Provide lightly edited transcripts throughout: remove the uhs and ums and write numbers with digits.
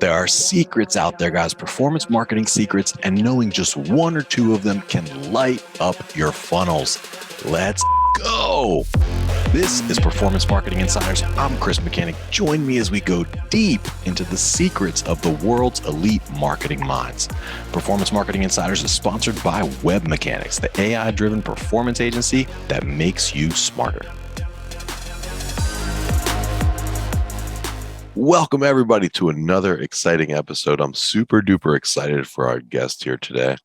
There are secrets out there, guys, performance marketing secrets, and knowing just one or two of them can light up your funnels. Let's go. This is Performance Marketing Insiders. I'm Chris Mechanic. Join me as we go deep into the secrets of the world's elite marketing minds. Performance Marketing Insiders is sponsored by Web Mechanics, the AI-driven performance agency that makes you smarter. Welcome, everybody, to another exciting episode. I'm super duper excited for our guest here today.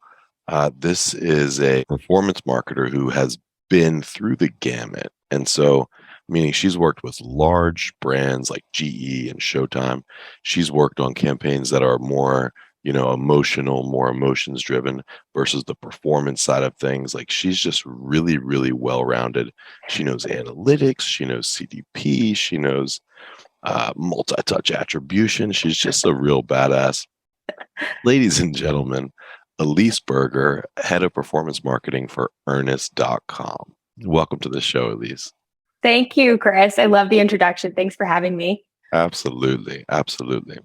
This is a performance marketer who has been through the gamut. And so, meaning she's worked with large brands like GE and Showtime. She's worked on campaigns that are more, emotional, more emotions driven versus the performance side of things. Like, she's just really, really well-rounded. She knows analytics. She knows CDP. She knows multi-touch attribution. She's just a real badass. Ladies and gentlemen, Elise Berger, head of performance marketing for Earnest.com. Welcome to the show, Elise. Thank you, Chris. I love the introduction. Thanks for having me. Absolutely. Absolutely.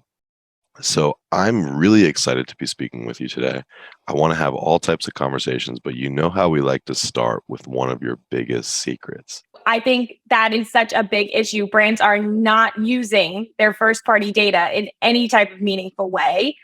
So I'm really excited to be speaking with you today. I want to have all types of conversations, but you know how we like to start with one of your biggest secrets. I think that is such a big issue. Brands are not using their first-party data in any type of meaningful way.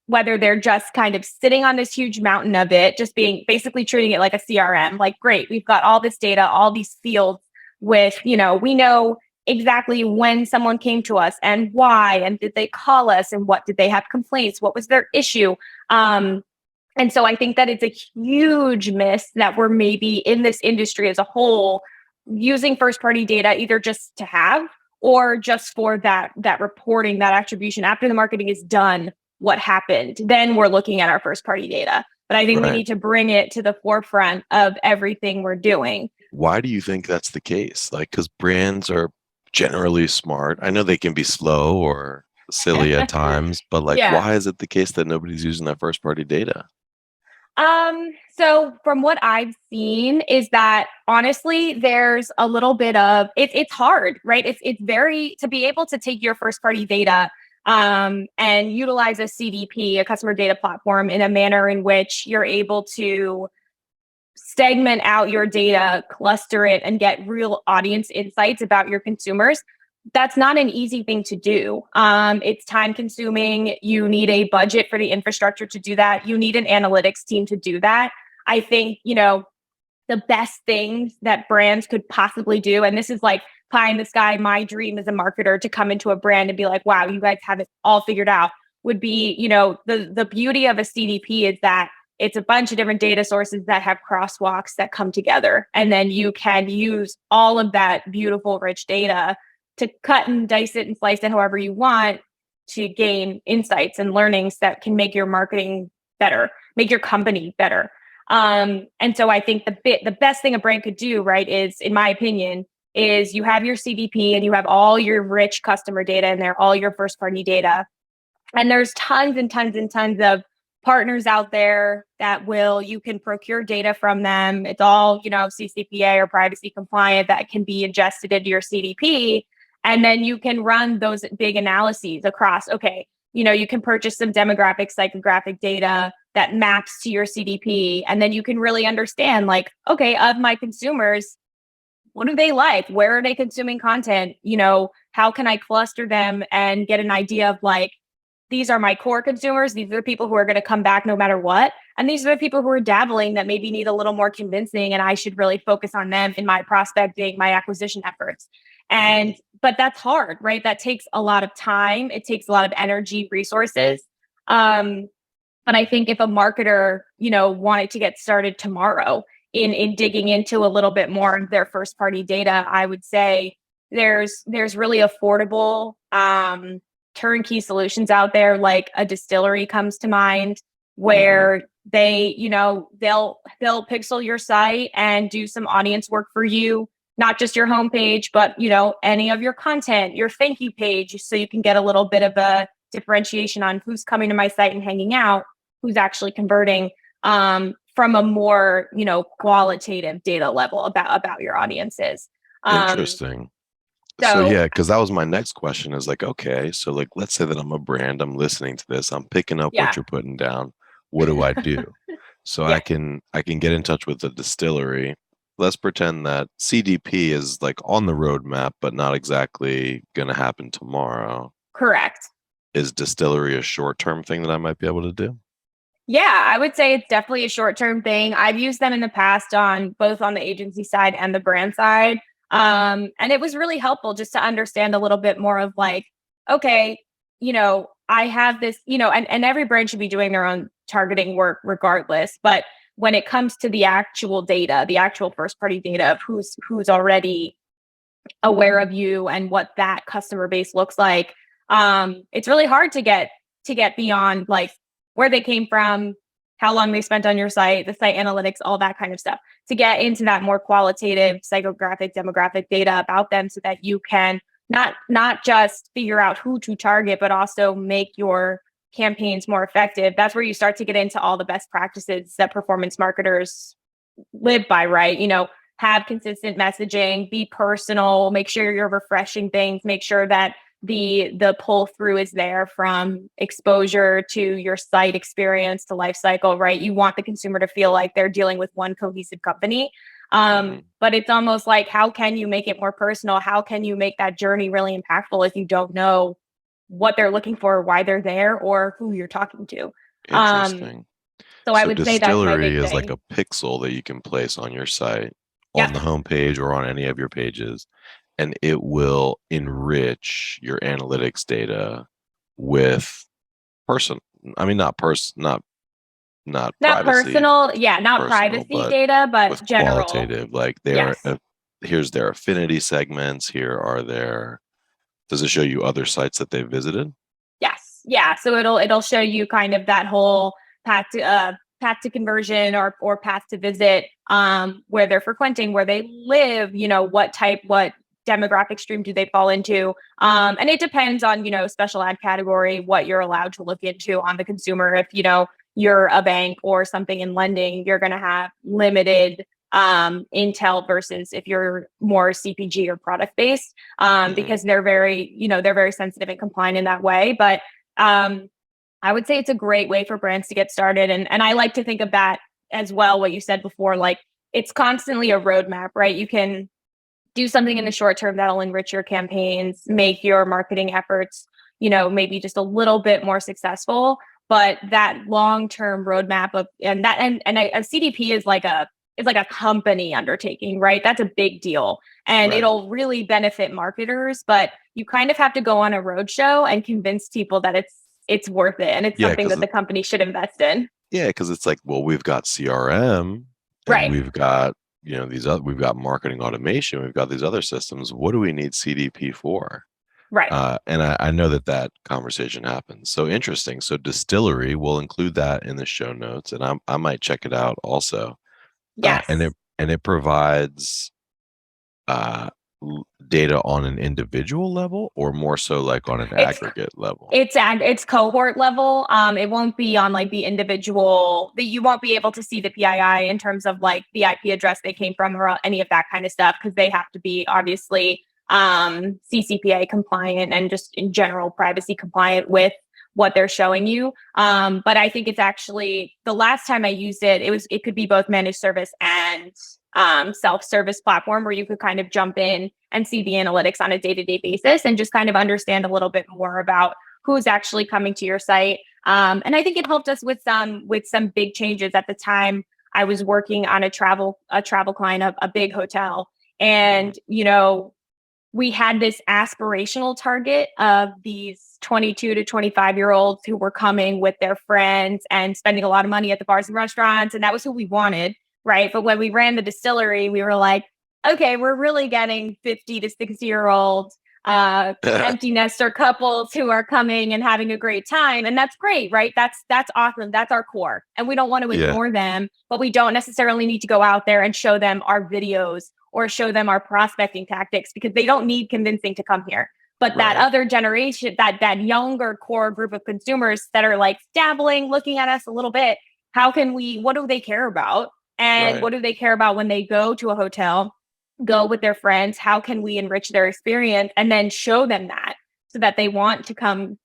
Whether they're just kind of sitting on this huge mountain of it, just being basically treating it like a CRM, like, great, we've got all this data, all these fields with, we know exactly when someone came to us and why, and did they call us, and what did they have complaints, what was their issue. And so I think that it's a huge miss that we're maybe in this industry as a whole using first-party data either just to have or just for that reporting, that attribution after the marketing is done. What happened? Then we're looking at our first-party data. But I think we need to bring it to the forefront of everything we're doing. Why do you think that's the case? Like, because brands are generally smart. I know they can be slow or silly at times, but why is it the case that nobody's using that first-party data? So from what I've seen is that honestly, there's a little bit of, it's hard, right? It's very, to be able to take your first party data, and utilize a CDP, a customer data platform, in a manner in which you're able to segment out your data, cluster it, and get real audience insights about your consumers. That's not an easy thing to do. It's time consuming. You need a budget for the infrastructure to do that. You need an analytics team to do that. I think, the best things that brands could possibly do, and this is like pie in the sky, my dream as a marketer to come into a brand and be like, wow, you guys have it all figured out, would be, the beauty of a CDP is that it's a bunch of different data sources that have crosswalks that come together. And then you can use all of that beautiful, rich data to cut and dice it and slice it however you want to gain insights and learnings that can make your marketing better, make your company better. And so I think the best thing a brand could do, right, is, in my opinion, is you have your CDP and you have all your rich customer data in there, all your first party data. And there's tons and tons and tons of partners out there that you can procure data from them. It's all, CCPA or privacy compliant that can be ingested into your CDP. And then you can run those big analyses across, you can purchase some demographic, psychographic data that maps to your CDP. And then you can really understand, of my consumers, what do they like? Where are they consuming content? How can I cluster them and get an idea of these are my core consumers. These are the people who are going to come back no matter what. And these are the people who are dabbling that maybe need a little more convincing. And I should really focus on them in my prospecting, my acquisition efforts. But that's hard, right? That takes a lot of time. It takes a lot of energy, resources. But I think if a marketer, wanted to get started tomorrow in digging into a little bit more of their first party data, I would say there's really affordable, turnkey solutions out there. Like a Distillery comes to mind, where they, they'll pixel your site and do some audience work for you. Not just your homepage, but, any of your content, your thank you page, so you can get a little bit of a differentiation on who's coming to my site and hanging out, who's actually converting, from a more, qualitative data level about your audiences. Interesting. So So yeah, because that was my next question is like, okay, so like let's say that I'm a brand, I'm listening to this, I'm picking up what yeah. you're putting down. What do I do? So Yeah. I can get in touch with the distillery. Let's pretend that CDP is like on the roadmap, but not exactly gonna happen tomorrow. Correct. Is distillery a short-term thing that I might be able to do? Yeah, I would say it's definitely a short-term thing. I've used them in the past on both on the agency side and the brand side. And it was really helpful just to understand a little bit more of like, okay, I have this, and every brand should be doing their own targeting work regardless. But when it comes to the actual data, the actual first party data of who's already aware of you and what that customer base looks like, it's really hard to get beyond like where they came from, how long they spent on your site, the site analytics, all that kind of stuff, to get into that more qualitative psychographic demographic data about them so that you can not just figure out who to target, but also make your campaigns more effective. That's where you start to get into all the best practices that performance marketers live by, right? Have consistent messaging, be personal, make sure you're refreshing things, make sure that the pull through is there from exposure to your site experience to life cycle, right? You want the consumer to feel like they're dealing with one cohesive company. Mhm. But it's almost like, how can you make it more personal? How can you make that journey really impactful if you don't know what they're looking for, why they're there, or who you're talking to? Um, Interesting. so I So would say that's my distillery big is like thing. a pixel that you can place on your site, on Yep. the homepage or on any of your pages, and it will enrich your analytics data with person. I mean, not Not privacy, personal, yeah, not personal, privacy but data, but with general. qualitative. Like Yes. here's their affinity segments. Here are their. Does it show you other sites that they've visited? Yes. Yeah. So it'll show you kind of that whole path to conversion or path to visit, where they're frequenting, where they live, what demographic stream do they fall into. And it depends on, special ad category, what you're allowed to look into on the consumer. If you're a bank or something in lending, you're gonna have limited intel versus if you're more CPG or product based, Hmm. because they're very sensitive and compliant in that way. But I would say it's a great way for brands to get started. And I like to think of that as well, what you said before, like it's constantly a roadmap, right? You can do something in the short term that'll enrich your campaigns, make your marketing efforts, maybe just a little bit more successful. But that long-term roadmap of and that and a CDP is like a company undertaking, right? That's a big deal. And Right. it'll really benefit marketers, but you kind of have to go on a roadshow and convince people that it's worth it and it's Yeah, something because that the company should invest in. it's like, well, we've got CRM and Right. we've got these other we've got marketing automation, we've got these other systems. What do we need CDP for? Right. And I know that that conversation happens. So interesting. So distillery, we'll include that in the show notes, and I might check it out also. And Yes. it provides uh, data on an individual level, or more so like on an It's aggregate level. it's cohort level. It won't be on like the individual. You won't be able to see the PII in terms of like the IP address they came from or any of that kind of stuff because they have to be obviously CCPA compliant and just in general privacy compliant with what they're showing you. But I think it's actually the last time I used it, it could be both managed service and self-service platform where you could kind of jump in and see the analytics on a day-to-day basis and just kind of understand a little bit more about who's actually coming to your site. And I think it helped us with some big changes at the time. I was working on a travel client, a big hotel, Mhm. and we had this aspirational target of these 22 to 25-year-olds who were coming with their friends and spending a lot of money at the bars and restaurants. And that was who we wanted. Right. But when we ran the distillery, we were like, okay, we're really getting 50 to 60-year-old empty nester couples who are coming and having a great time. And that's great, right? That's awesome. That's our core. And we don't want to Yeah. ignore them, but we don't necessarily need to go out there and show them our videos or show them our prospecting tactics because they don't need convincing to come here. But that Right. other generation, that younger core group of consumers that are like dabbling, looking at us a little bit, what do they care about? And Right. what do they care about when they go to a hotel? go with their friends? How can we enrich their experience and then show them that so that they want to come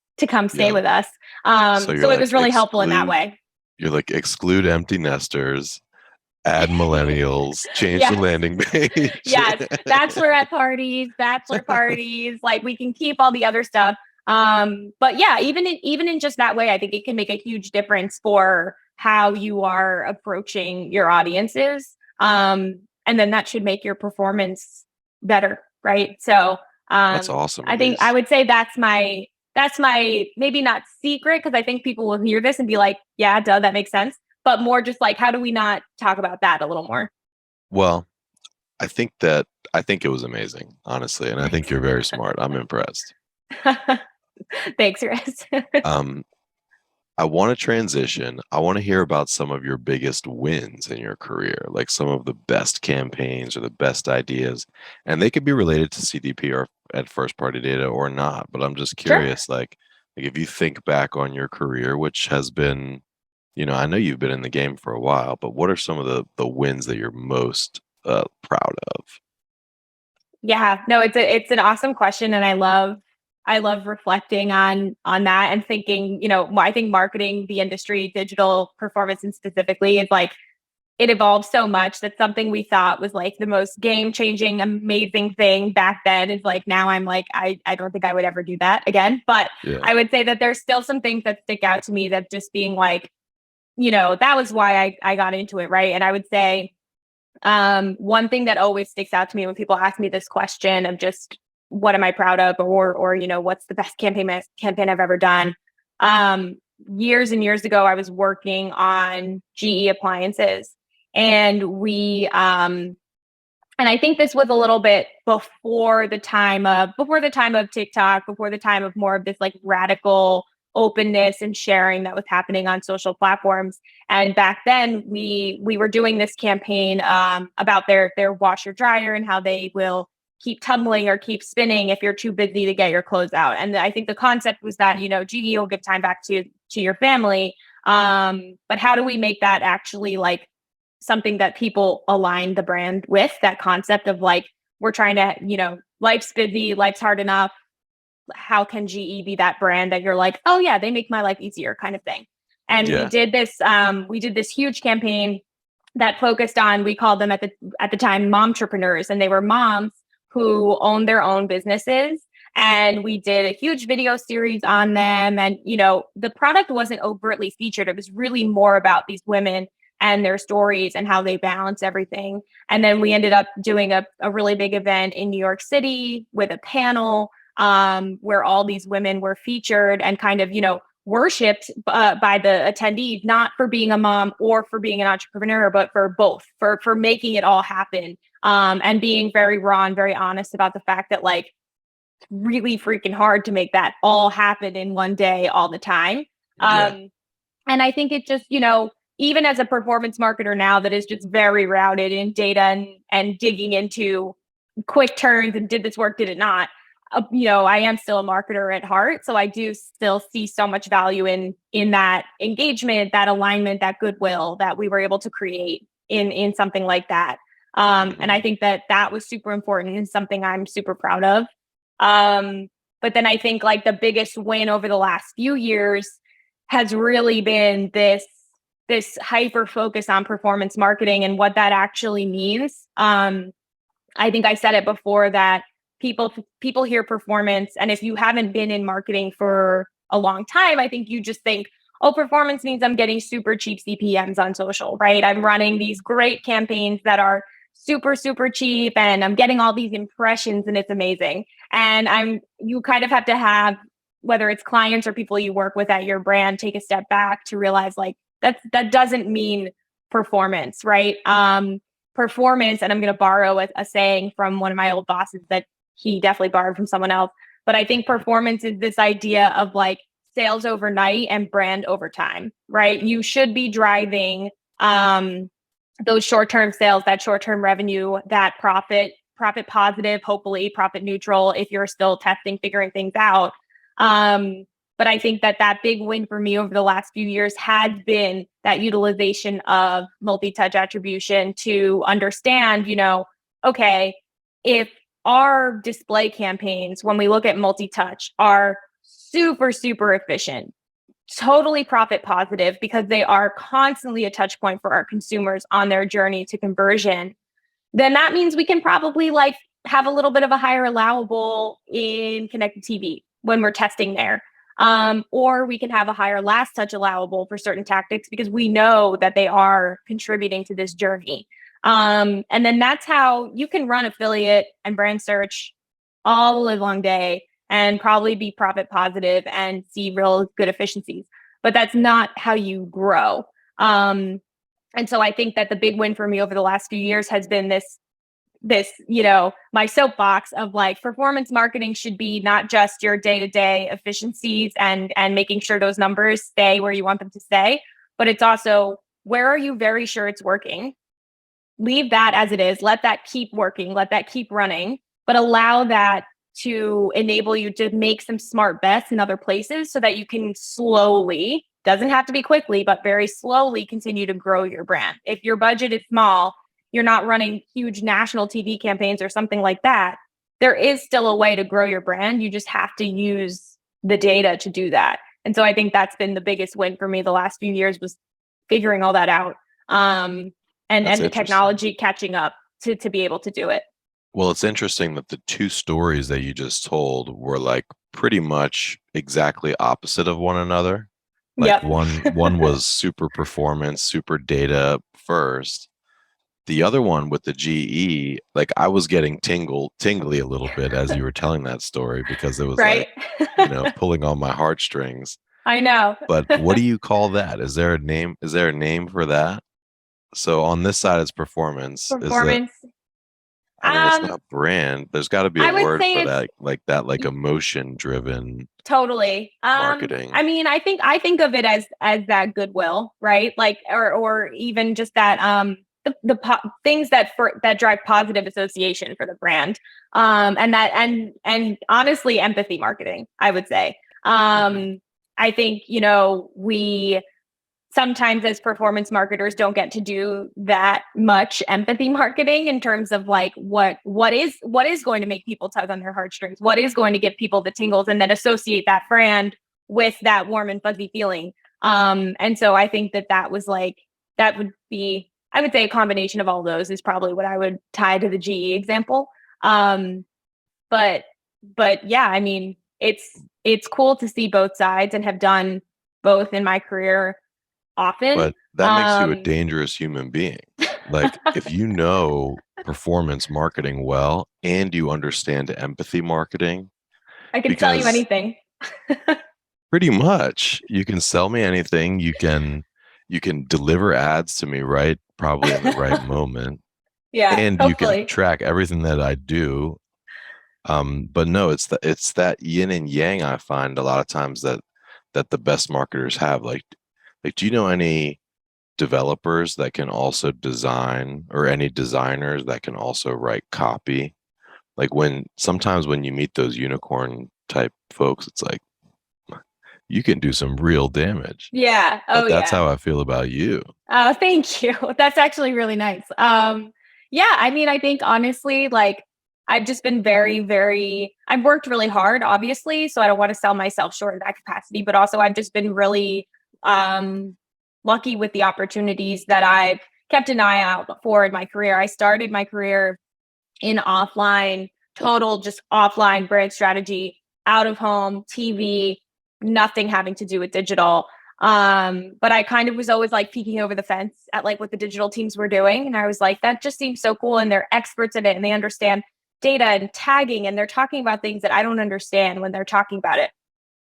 stay Yeah. with us? So So you're it like was really helpful in that way. exclude empty nesters, add millennials, change the Yes. landing page. Yes. Bachelorette parties, bachelor parties, like we can keep all the other stuff. But yeah, even in just that way, I think it can make a huge difference for how you are approaching your audiences. And then that should make your performance better, right? So That's awesome, I think I Elise. would say that's my maybe not secret, because I think people will hear this and be like, yeah, duh, that makes sense. But more just like, how do we not talk about that a little more? Well, I think it was amazing, honestly, and I think you're very smart. I'm impressed. Thanks, Chris. Um, I want to transition. I want to hear about some of your biggest wins in your career, like some of the best campaigns or the best ideas. And they could be related to CDP or at first party data or not. But I'm just Sure. curious, like if you think back on your career, which has been, I know you've been in the game for a while, but what are some of the wins that you're most proud of? Yeah, no, it's an awesome question, and I love reflecting on that and thinking, I think marketing, the industry, digital performance, and specifically, is like it evolved so much that something we thought was like the most game changing, amazing thing back then is like now I'm like, I don't think I would ever do that again. But Yeah. I would say that there's still some things that stick out to me, that just being like, that was why I got into it. Right. And I would say, one thing that always sticks out to me when people ask me this question of just what am I proud of, or what's the best campaign I've ever done. Um, Years and years ago, I was working on GE appliances, and and I think this was a little bit before the time of TikTok, before the time of more of this like radical openness and sharing that was happening on social platforms. And back then, we were doing this campaign about their washer dryer and how they will keep tumbling or keep spinning if you're too busy to get your clothes out. And I think the concept was that GE will give time back to your family, but how do we make that actually like something that people align the brand with? That concept of like, we're trying to, life's busy, life's hard enough. How can GE be that brand that you're like, oh yeah, they make my life easier, kind of thing? And Yeah. we did this huge campaign that focused on, we called them at the time momtrepreneurs, and they were moms who owned their own businesses. And we did a huge video series on them. And, the product wasn't overtly featured. It was really more about these women and their stories and how they balance everything. And then we ended up doing a really big event in New York City with a panel, where all these women were featured and kind of, worshipped by the attendees, not for being a mom or for being an entrepreneur, but for both, for making it all happen, and being very raw and very honest about the fact that like really freaking hard to make that all happen in one day all the time. Yeah. And I think it just, even as a performance marketer now that is just very routed in data and digging into quick turns and did this work, did it not? I am still a marketer at heart, so I do still see so much value in that engagement, that alignment, that goodwill that we were able to create in something like that. And I think that was super important and something I'm super proud of. But then I think like the biggest win over the last few years has really been this hyper focus on performance marketing and what that actually means. I think I said it before that people hear performance, and if you haven't been in marketing for a long time, I think you just think, oh, performance means I'm getting super cheap CPMs on social, right? I'm running these great campaigns that are super, super cheap, and I'm getting all these impressions, and it's amazing. And you kind of have to have, whether it's clients or people you work with at your brand, take a step back to realize like that doesn't mean performance, right? Performance, and I'm going to borrow a saying from one of my old bosses that he definitely borrowed from someone else, but I think performance is this idea of like sales overnight and brand over time, right? You should be driving those short-term sales, that short-term revenue, that profit positive, hopefully profit neutral if you're still testing, figuring things out. But I think that big win for me over the last few years has been that utilization of multi-touch attribution to understand, okay, if our display campaigns, when we look at multi-touch, are super, super efficient, totally profit positive because they are constantly a touch point for our consumers on their journey to conversion, then that means we can probably like have a little bit of a higher allowable in connected TV when we're testing there. Or we can have a higher last touch allowable for certain tactics because we know that they are contributing to this journey. And then that's how you can run affiliate and brand search all the live long day and probably be profit positive and see real good efficiencies. But that's not how you grow. And so I think that the big win for me over the last few years has been this, my soapbox of like performance marketing should be not just your day-to-day efficiencies and making sure those numbers stay where you want them to stay, but it's also where are you very sure it's working? Leave that as it is. Let that keep working. Let that keep running, but allow that to enable you to make some smart bets in other places so that you can slowly, doesn't have to be quickly, but very slowly continue to grow your brand. If your budget is small, you're not running huge national TV campaigns or something like that, there is still a way to grow your brand. You just have to use the data to do that. And so I think that's been the biggest win for me the last few years was figuring all that out. And the technology catching up to be able to do it. Well, it's interesting that the two stories that you just told were like pretty much exactly opposite of one another. Like one was super performance, super data first. The other one with the GE, like I was getting tingly a little bit as you were telling that story because it was right. like, pulling on my heartstrings. I know. But what do you call that? Is there a name? Is there a name for that? So on this side, it's performance. Performance. It's not brand. There's got to be a word for that, like emotion driven. Totally. Marketing. I mean, I think of it as that goodwill, right? Like, or even just that, the things that drive positive association for the brand. And honestly, empathy marketing, I would say. I think, we sometimes as performance marketers don't get to do that much empathy marketing in terms of like what is going to make people tug on their heartstrings, what is going to give people the tingles, and then associate that brand with that warm and fuzzy feeling. And so I think that was like, that would be, I would say a combination of all those is probably what I would tie to the GE example. But yeah, I mean, it's cool to see both sides and have done both in my career often. But that makes you a dangerous human being. Like if you know performance marketing well and you understand empathy marketing, I can tell you anything. Pretty much. You can sell me anything. You can deliver ads to me, right? Probably in the right moment. Yeah. And hopefully. You can track everything that I do. But no, it's that yin and yang I find a lot of times that the best marketers have. Like, do you know any developers that can also design, or any designers that can also write copy? Like sometimes when you meet those unicorn type folks, it's like you can do some real damage. Yeah. But that's how I feel about you. Oh, thank you. That's actually really nice. Yeah, I mean, I think honestly, like I've just been very, very, I've worked really hard, obviously. So I don't want to sell myself short in that capacity, but also I've just been really lucky with the opportunities that I've kept an eye out for in my career. I started my career in offline, total just offline brand strategy, out of home, TV, nothing having to do with digital. But I kind of was always like peeking over the fence at like what the digital teams were doing. And I was like, that just seems so cool. And they're experts in it and they understand data and tagging. And they're talking about things that I don't understand when they're talking about it.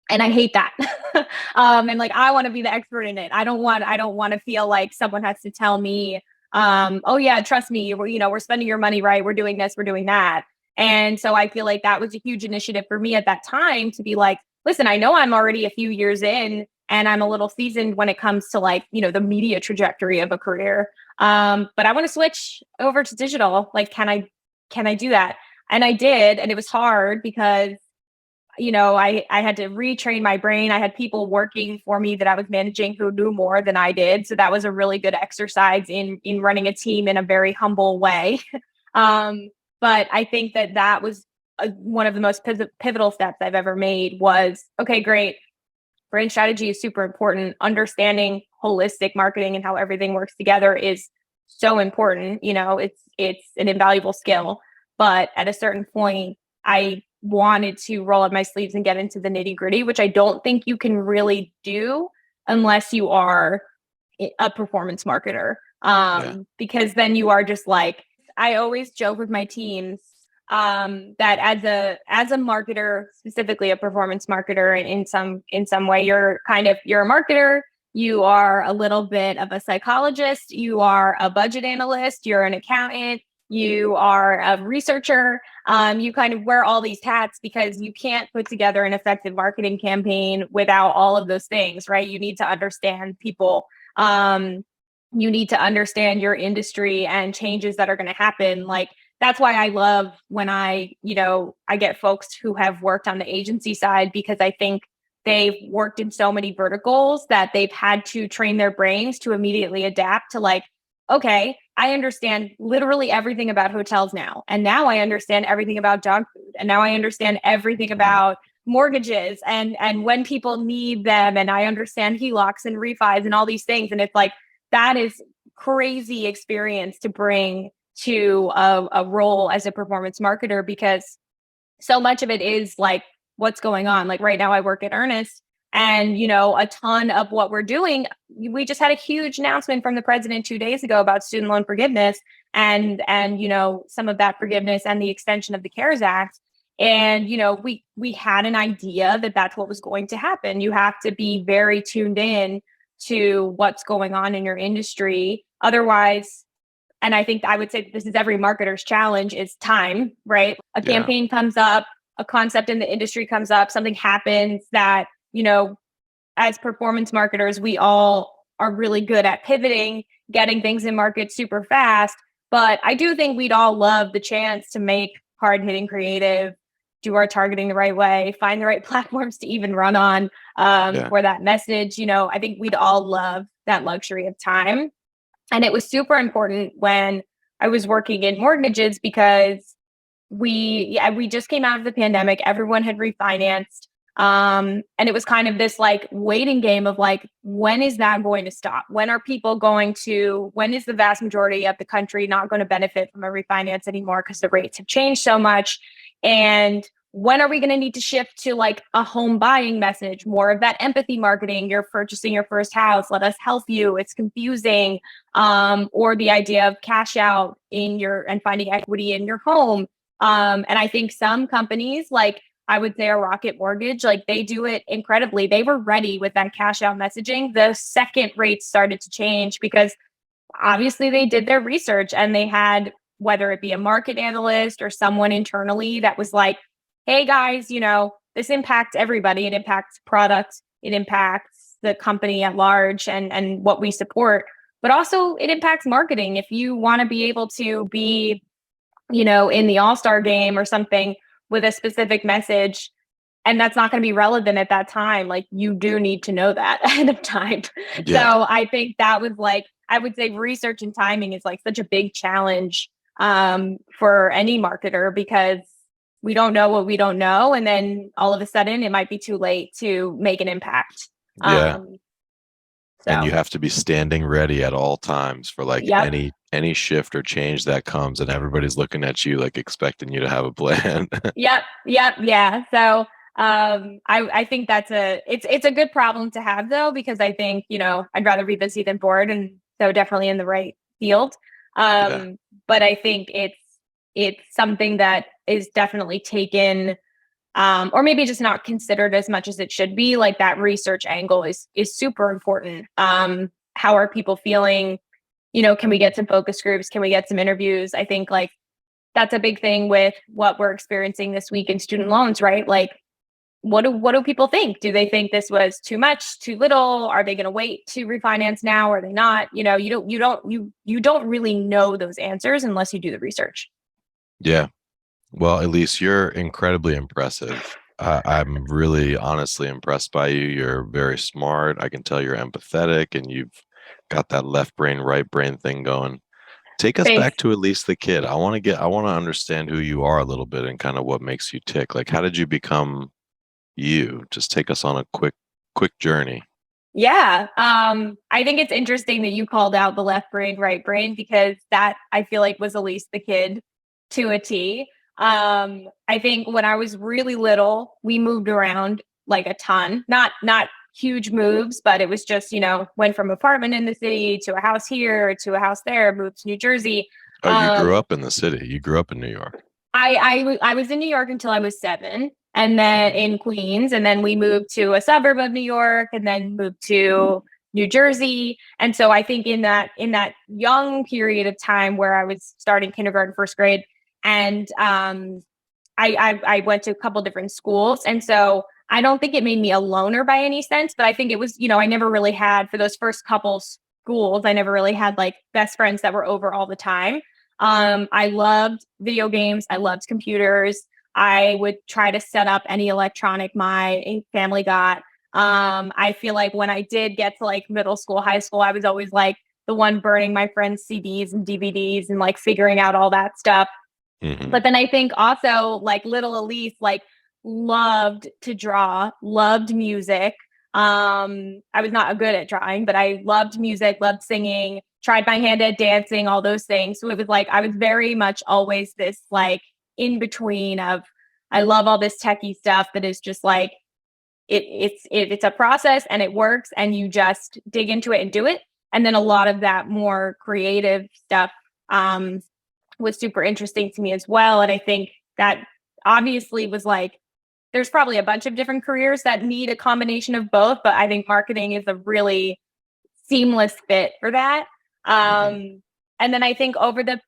And I hate that. And like, I want to be the expert in it. I don't want to feel like someone has to tell me, oh yeah, trust me, we're spending your money, right? We're doing this, we're doing that. And so I feel like that was a huge initiative for me at that time to be like, listen, I know I'm already a few years in and I'm a little seasoned when it comes to like, the media trajectory of a career. But I want to switch over to digital. Like, can I do that? And I did. And it was hard because, I had to retrain my brain. I had people working for me that I was managing who knew more than I did. So that was a really good exercise in running a team in a very humble way. But But I think that was one of the most pivotal steps I've ever made was, okay, great. Brand strategy is super important. Understanding holistic marketing and how everything works together is so important. It's an invaluable skill. But at a certain point, I wanted to roll up my sleeves and get into the nitty gritty, which I don't think you can really do unless you are a performance marketer. Because then you are just like, I always joke with my teams that as a marketer, specifically a performance marketer, in some way, you're a marketer. You are a little bit of a psychologist. You are a budget analyst. You're an accountant. You are a researcher. You kind of wear all these hats because you can't put together an effective marketing campaign without all of those things, right? You need to understand people. You need to understand your industry and changes that are going to happen. Like, that's why I love when I get folks who have worked on the agency side, because I think they've worked in so many verticals that they've had to train their brains to immediately adapt to, like, okay, I understand literally everything about hotels now. And now I understand everything about dog food. And now I understand everything about mortgages and when people need them. And I understand HELOCs and refis and all these things. And it's like, that is crazy experience to bring to a role as a performance marketer, because so much of it is like, what's going on? Like right now I work at Earnest, and, a ton of what we're doing, we just had a huge announcement from the president 2 days ago about student loan forgiveness and some of that forgiveness and the extension of the CARES Act. And, we had an idea that that's what was going to happen. You have to be very tuned in to what's going on in your industry. Otherwise, and I think I would say this is every marketer's challenge, is time, right? A campaign comes up, a concept in the industry comes up, something happens that, as performance marketers, we all are really good at pivoting, getting things in market super fast. But I do think we'd all love the chance to make hard-hitting creative, do our targeting the right way, find the right platforms to even run on for that message. I think we'd all love that luxury of time. And it was super important when I was working in mortgages, because we just came out of the pandemic. Everyone had refinanced. And it was kind of this like waiting game of like, when is that going to stop? When is the vast majority of the country not going to benefit from a refinance anymore because the rates have changed so much? And when are we going to need to shift to like a home buying message, more of that empathy marketing? You're purchasing your first house, let us help you. It's confusing. Or the idea of cash out and finding equity in your home. And I think some companies, like I would say a Rocket Mortgage, like they do it incredibly. They were ready with that cash out messaging the second rates started to change, because obviously they did their research and they had, whether it be a market analyst or someone internally that was like, hey guys, this impacts everybody. It impacts product. It impacts the company at large and what we support, but also it impacts marketing. If you want to be able to be, in the all-star game or something with a specific message, and that's not going to be relevant at that time, like you do need to know that ahead of time. Yeah. So I think that was like, I would say research and timing is like such a big challenge for any marketer, because we don't know what we don't know. And then all of a sudden it might be too late to make an impact. Yeah. And you have to be standing ready at all times for like any shift or change that comes, and everybody's looking at you like expecting you to have a plan. Yeah. So I think it's a good problem to have though, because I think, I'd rather be busy than bored. And so definitely in the right field. But I think it's something that is definitely taken, or maybe just not considered as much as it should be. Like that research angle is super important. How are people feeling? Can we get some focus groups? Can we get some interviews? I think like that's a big thing with what we're experiencing this week in student loans, right? Like, what do people think? Do they think this was too much, too little? Are they going to wait to refinance now? Or are they not? You don't really know those answers unless you do the research. Yeah. Well, Elise, you're incredibly impressive. I'm really honestly impressed by you. You're very smart. I can tell you're empathetic and you've got that left brain, right brain thing going. Take us Thanks. back to Elise the kid. I want to understand who you are a little bit and kind of what makes you tick. Like, how did you become you? Just take us on a quick journey. Yeah. I think it's interesting that you called out the left brain, right brain, because that I feel like was Elise the kid to a T. I think when I was really little, we moved around like a ton. Not huge moves, but it was just, went from apartment in the city to a house here to a house there, moved to New Jersey. Oh, you grew Um, up in the city. You grew up in New York. I was in New York until I was 7, and then in Queens, and then we moved to a suburb of New York, and then moved to New Jersey. And so I think in that young period of time where I was starting kindergarten, first grade, and I went to a couple different schools, and so I don't think it made me a loner by any sense, but I think it was, I never really had, for those first couple schools, I never really had like best friends that were over all the time. I loved video games. I loved computers. I would try to set up any electronic my family got. I feel like when I did get to like middle school, high school, I was always like the one burning my friends' CDs and DVDs and like figuring out all that stuff. Hmm. But then I think also like little Elise, like loved to draw, loved music. I was not good at drawing, but I loved music, loved singing, tried my hand at dancing, all those things. So it was like I was very much always this like in between of I love all this techie stuff that is just like it's a process and it works and you just dig into it and do it. And then a lot of that more creative stuff was super interesting to me as well. And I think that obviously was like there's probably a bunch of different careers that need a combination of both, but I think marketing is a really seamless fit for that. Hmm. And then I think over the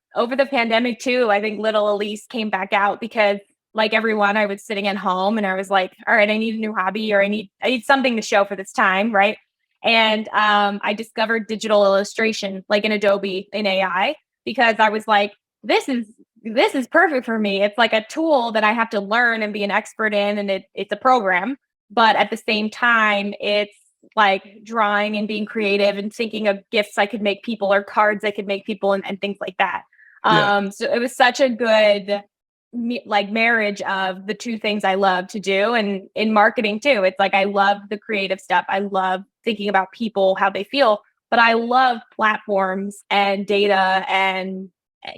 pandemic too, I think little Elise came back out because like everyone, I was sitting at home and I was like, all right, I need a new hobby or I need something to show for this time, right? And I discovered digital illustration, like in Adobe in AI, because I was like, this is perfect for me. It's like a tool that I have to learn and be an expert in, and it's a program. But at the same time, it's like drawing and being creative and thinking of gifts I could make people or cards I could make people and things like that. Yeah. So it was such a good like marriage of the two things I love to do. And in marketing too, it's like I love the creative stuff. I love thinking about people, how they feel, but I love platforms and data and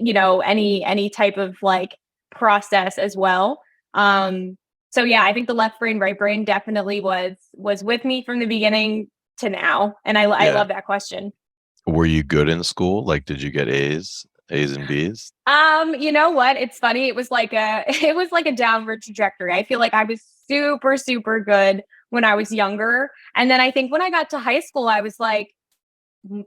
any type of like process as well. So yeah, I think the left brain right brain definitely was with me from the beginning to now, and I Yeah. love that question. Were you good in school? Like, did you get A's and B's? You know what, it's funny, it was like a it was like a downward trajectory. I feel like I was super super good when I was younger, and then I think when I got to high school I was like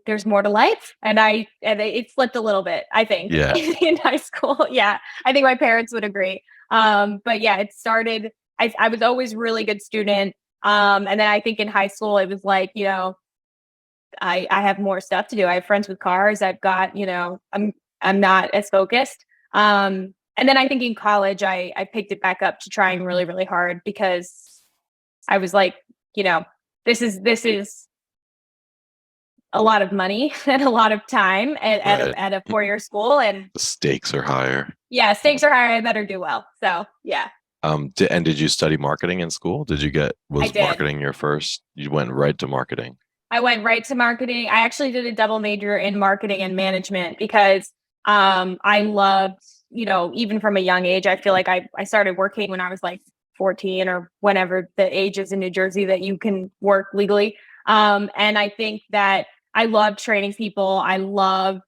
there's more to life, and it flipped a little bit, I think, Yeah. in high school. Yeah, I think my parents would agree. But yeah, it started, I was always really good student. And then I think in high school it was like, I have more stuff to do. I have friends with cars. I've got, I'm not as focused. And then I think in college I picked it back up to trying really really hard because I was like, you know this is a lot of money and a lot of time Right. at a 4-year school. And The stakes are higher. yeah, stakes are higher. I better do well. So yeah, And did you study marketing in school? I Was did. marketing your first? You went right to marketing. I went right to marketing. I actually did a double major in marketing and management because I loved, even from a young age, I feel like I started working when I was like 14 or whenever the age is in New Jersey that you can work legally. And I think that I loved training people. I loved,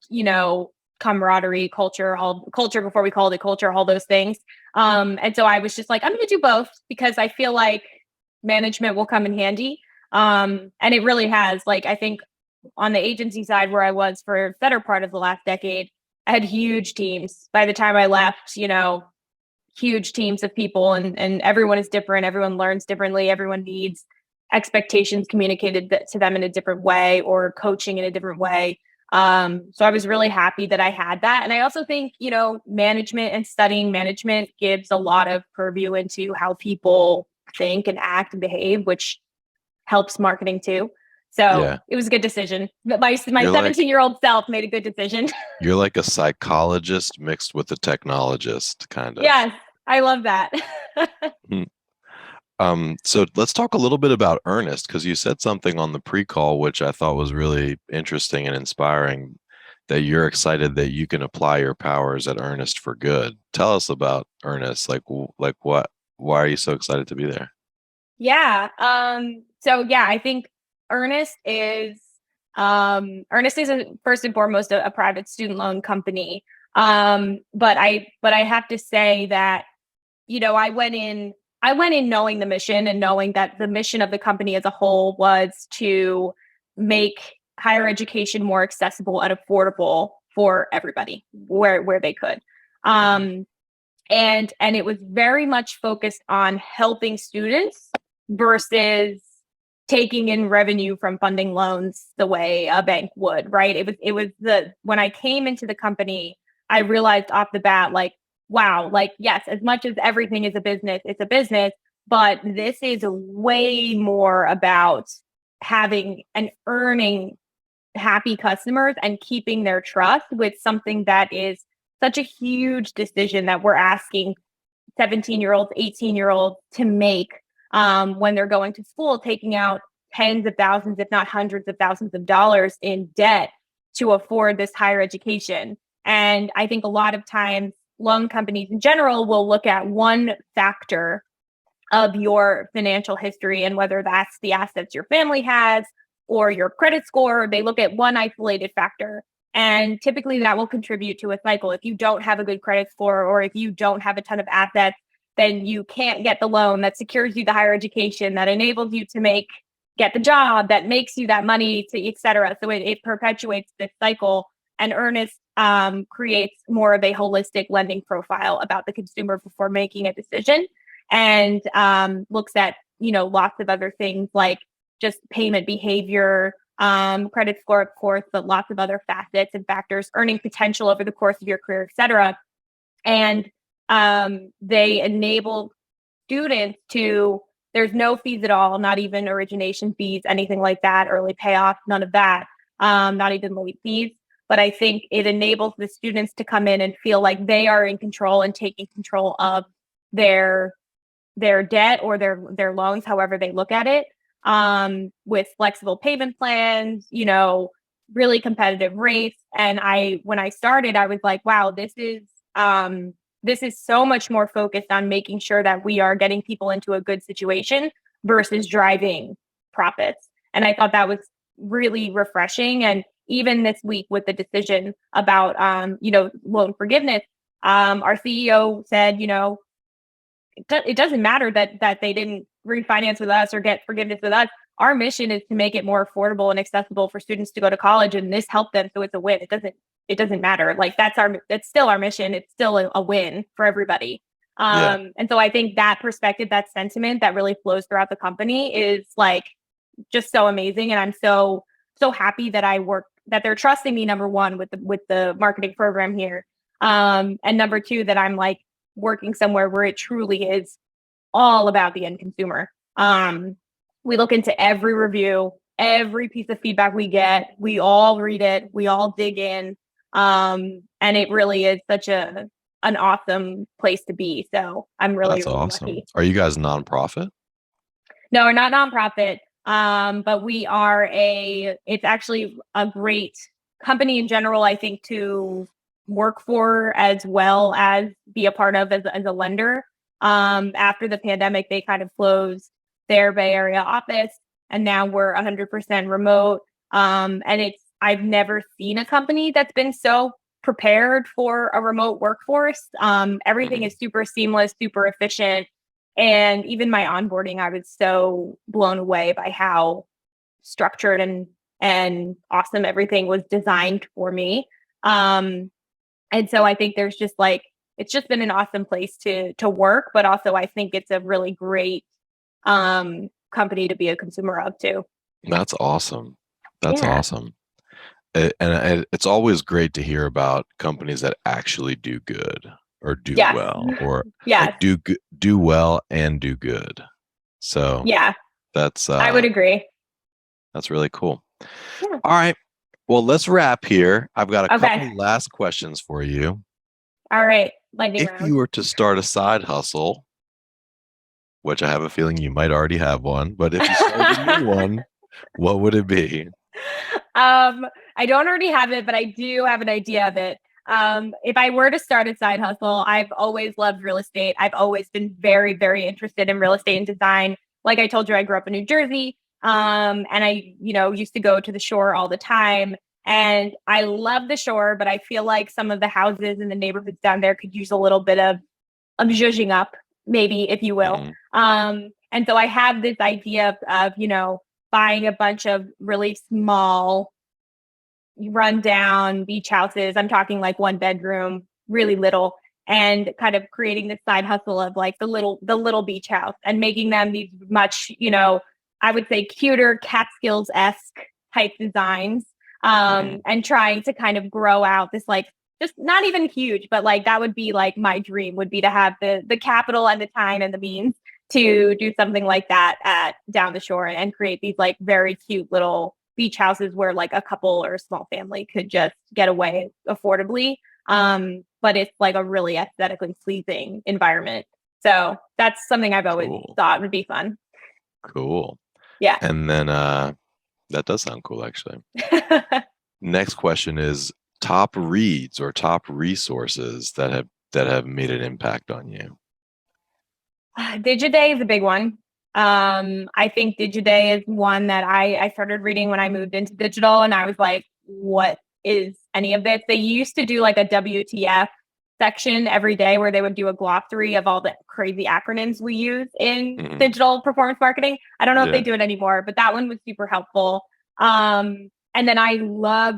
camaraderie, culture, all culture before we called it culture, all those things. And so I was just like, I'm going to do both because I feel like management will come in handy. And it really has. Like, I think on the agency side where I was for a better part of the last decade, I had huge teams. By the time I left, huge teams of people, and everyone is different. Everyone learns differently. Everyone needs expectations communicated to them in a different way or coaching in a different way. So I was really happy that I had that. And I also think, management and studying management gives a lot of purview into how people think and act and behave, which helps marketing too. So Yeah. it was a good decision. But my You're like 17-year-old self made a good decision. you're like a psychologist mixed with a technologist, kind of. Yes, I love that. Hmm. So let's talk a little bit about Earnest, because you said something on the pre-call which I thought was really interesting and inspiring, that you're excited that you can apply your powers at Earnest for good. Tell us about Earnest. Like what? Why are you so excited to be there? Yeah. So yeah, I think Earnest is first and foremost a private student loan company. But I have to say that, I went in knowing the mission and knowing that the mission of the company as a whole was to make higher education more accessible and affordable for everybody where they could. Um, and it was very much focused on helping students versus taking in revenue from funding loans the way a bank would, right? It was the when I came into the company, I realized off the bat, like, wow, like, yes, as much as everything is a business, it's a business, but this is way more about having and earning happy customers and keeping their trust with something that is such a huge decision that we're asking 17-year-olds, 18-year-olds to make when they're going to school, taking out tens of thousands, if not hundreds of thousands of dollars in debt to afford this higher education. And I think a lot of times loan companies in general will look at one factor of your financial history and whether that's the assets your family has or your credit score. They look at one isolated factor. And typically that will contribute to a cycle. If you don't have a good credit score or if you don't have a ton of assets, then you can't get the loan that secures you the higher education, that enables you to get the job, that makes you that money, to et cetera. So it perpetuates this cycle. And Earnest creates more of a holistic lending profile about the consumer before making a decision, and looks at, lots of other things like just payment behavior, credit score, of course, but lots of other facets and factors, earning potential over the course of your career, et cetera. And they enable students there's no fees at all, not even origination fees, anything like that, early payoff, none of that, not even late fees. But I think it enables the students to come in and feel like they are in control and taking control of their debt or their loans, however they look at it, with flexible payment plans, really competitive rates. And when I started, I was like, wow, this is so much more focused on making sure that we are getting people into a good situation versus driving profits. And I thought that was really refreshing. And even this week with the decision about, loan forgiveness, our CEO said, it doesn't matter that they didn't refinance with us or get forgiveness with us. Our mission is to make it more affordable and accessible for students to go to college, and this helped them. So it's a win. It doesn't matter. Like that's still our mission. It's still a win for everybody. Yeah. And so I think that perspective, that sentiment that really flows throughout the company is like just so amazing. And I'm so happy that they're trusting me, number one, with the marketing program here. And number two, that I'm like working somewhere where it truly is all about the end consumer. We look into every review, every piece of feedback we get, we all read it, we all dig in. And it really is such an awesome place to be. So I'm really, That's really awesome. lucky. Are you guys nonprofit? No, we're not nonprofit. But it's actually a great company in general, I think, to work for as well as be a part of as a lender. After the pandemic, they kind of closed their Bay Area office, and now we're 100% remote. And I've never seen a company that's been so prepared for a remote workforce. Everything is super seamless, super efficient. And even my onboarding, I was so blown away by how structured and awesome everything was designed for me. And so I think there's just it's just been an awesome place to work, but also I think it's a really great company to be a consumer of too. That's awesome. That's Yeah. awesome. It's always great to hear about companies that actually do good or do Yes. well, or Yes. like do well and do good. So Yeah. that's I would agree. That's really cool. Yeah. All right. Well, let's wrap here. I've got a Okay. couple last questions for you. All right. Lightning If round. you were to start a side hustle, which I have a feeling you might already have one, but if you started a new one, what would it be? I don't already have it, but I do have an idea of it. If I were to start a side hustle, I've always loved real estate. I've always been very, very interested in real estate and design. Like I told you, I grew up in New Jersey. And I, used to go to the shore all the time. And I love the shore, but I feel like some of the houses in the neighborhoods down there could use a little bit of zhuzhing up, maybe, if you will. And so I have this idea of buying a bunch of really small, rundown beach houses. I'm talking like 1 bedroom, really little, and kind of creating this side hustle of like the little beach house and making them these much, I would say cuter Catskills-esque type designs. And trying to kind of grow out this like just not even huge, but like that would be like my dream would be to have the capital and the time and the means to do something like that at down the shore and create these like very cute little beach houses where like a couple or a small family could just get away affordably. But it's like a really aesthetically pleasing environment. So that's something I've always thought would be fun. Cool. Yeah. And then that does sound cool, actually. Next question is top reads or top resources that have made an impact on you. Digiday is a big one. I think Digiday is one that I started reading when I moved into digital, and I was like, what is any of this? They used to do like a WTF section every day where they would do a glossary of all the crazy acronyms we use in digital performance marketing. I don't know if they do it anymore, but that one was super helpful. And then I love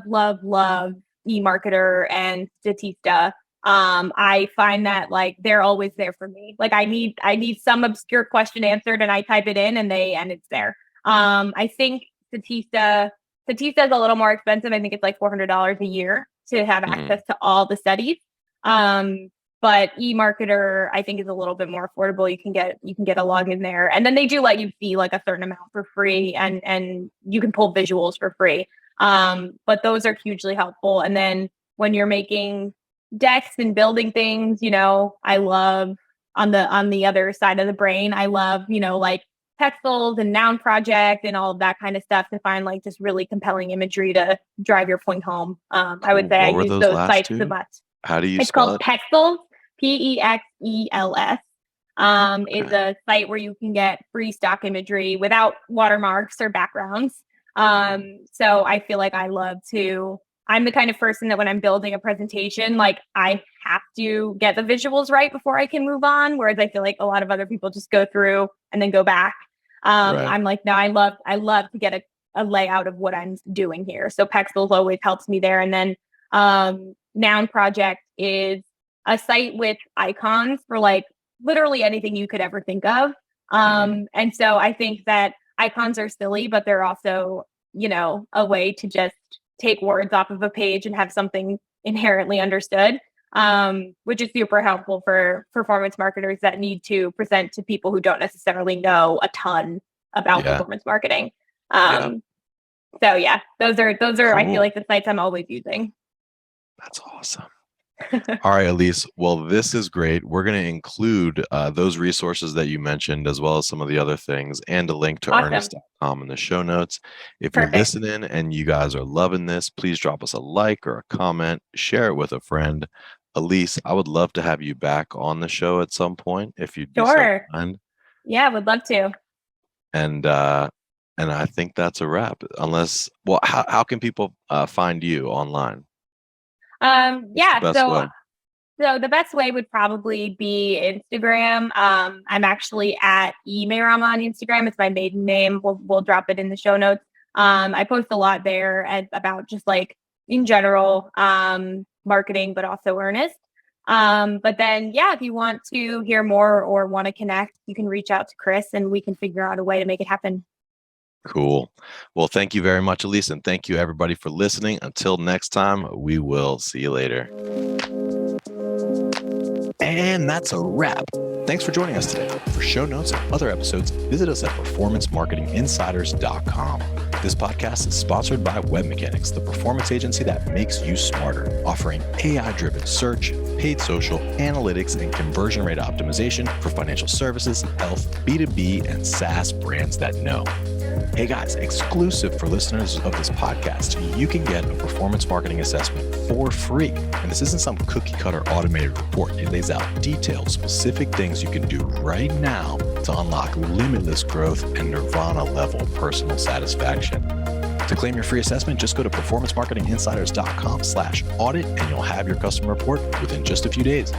eMarketer and Statista. I find that like they're always there for me. Like I need some obscure question answered and I type it in and it's there. I think Statista is a little more expensive. I think it's like $400 a year to have access to all the studies. But eMarketer I think is a little bit more affordable. You can get a login there, and then they do let you see like a certain amount for free, and you can pull visuals for free. But those are hugely helpful. And then when you're making decks and building things, I love on the other side of the brain, I love, like Pexels and Noun Project and all of that kind of stuff to find like just really compelling imagery to drive your point home. I would say I use those sites so much. How do you It's spell called Pexels, Pexels. Is a site where you can get free stock imagery without watermarks or backgrounds. So I feel like I'm the kind of person that when I'm building a presentation, like I have to get the visuals right before I can move on. Whereas I feel like a lot of other people just go through and then go back. I'm like, no, I love to get a layout of what I'm doing here. So Pexels always helps me there. And then Noun Project is a site with icons for like literally anything you could ever think of. And so I think that icons are silly, but they're also, a way to just take words off of a page and have something inherently understood, which is super helpful for performance marketers that need to present to people who don't necessarily know a ton about performance marketing. So yeah, those are cool. I feel like the sites I'm always using. That's awesome. All right, Elise. Well, this is great. We're going to include those resources that you mentioned, as well as some of the other things, and a link to Earnest.com in the show notes. If you're listening and you guys are loving this, please drop us a like or a comment, share it with a friend. Elise, I would love to have you back on the show at some point if you'd be so kind. Yeah, would love to. And I think that's a wrap. Unless, well, how can people find you online? So the best way would probably be Instagram. I'm actually at eMayram on Instagram. It's my maiden name. We'll drop it in the show notes. I post a lot there about just like in general, marketing, but also Earnest. But then, if you want to hear more or want to connect, you can reach out to Chris and we can figure out a way to make it happen. Cool. Well, thank you very much, Elise, and thank you everybody for listening. Until next time, we will see you later. And that's a wrap. Thanks for joining us today. For show notes and other episodes, visit us at performancemarketinginsiders.com. This podcast is sponsored by Web Mechanics, the performance agency that makes you smarter, offering AI-driven search, paid social, analytics, and conversion rate optimization for financial services, health, B2B, and SaaS brands that know. Hey guys, exclusive for listeners of this podcast, you can get a performance marketing assessment for free. And this isn't some cookie cutter automated report. It lays out detailed, specific things you can do right now to unlock limitless growth and nirvana level personal satisfaction. To claim your free assessment, just go to performancemarketinginsiders.com/audit and you'll have your customer report within just a few days.